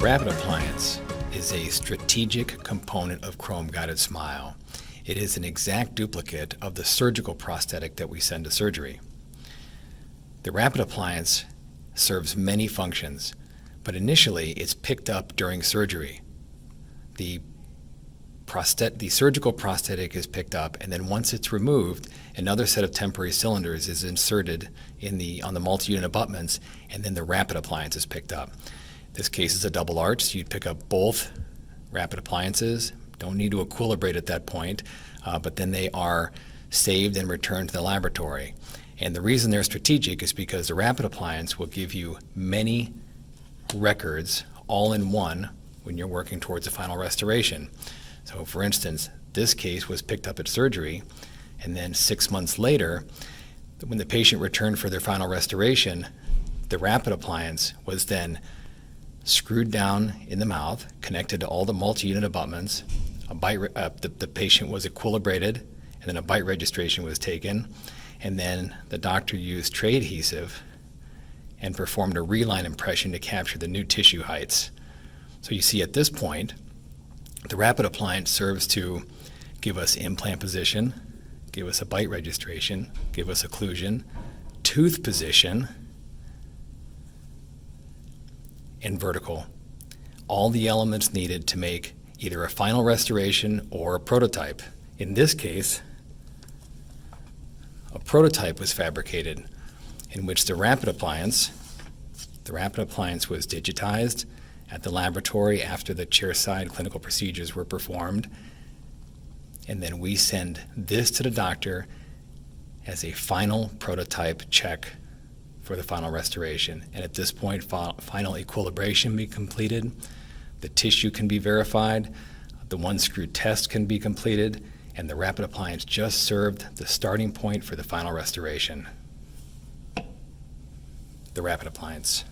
Rapid Appliance is a strategic component of Chrome Guidedsmile. It is an exact duplicate of the surgical prosthetic that we send to surgery. The Rapid Appliance serves many functions, but initially it's picked up during surgery. The surgical prosthetic is picked up, and then once it's removed, another set of temporary cylinders is inserted on the multi-unit abutments, and then the Rapid Appliance is picked up. This case is a double arch, so you'd pick up both Rapid Appliances. Don't need to equilibrate at that point, but then they are saved and returned to the laboratory. And the reason they're strategic is because the Rapid Appliance will give you many records all in one when you're working towards a final restoration. So for instance, this case was picked up at surgery, and then 6 months later, when the patient returned for their final restoration, the Rapid Appliance was then screwed down in the mouth, connected to all the multi-unit abutments. The patient was equilibrated, and then a bite registration was taken, and then the doctor used tray adhesive and performed a reline impression to capture the new tissue heights. So you see at this point, the Rapid Appliance serves to give us implant position, give us a bite registration, give us occlusion, tooth position, and vertical. All the elements needed to make either a final restoration or a prototype. In this case, a prototype was fabricated in which the Rapid Appliance was digitized at the laboratory after the chairside clinical procedures were performed, and then we send this to the doctor as a final prototype check for the final restoration. And at this point, final equilibration be completed, the tissue can be verified, the one screw test can be completed, and the Rapid Appliance just served the starting point for the final restoration. The Rapid Appliance.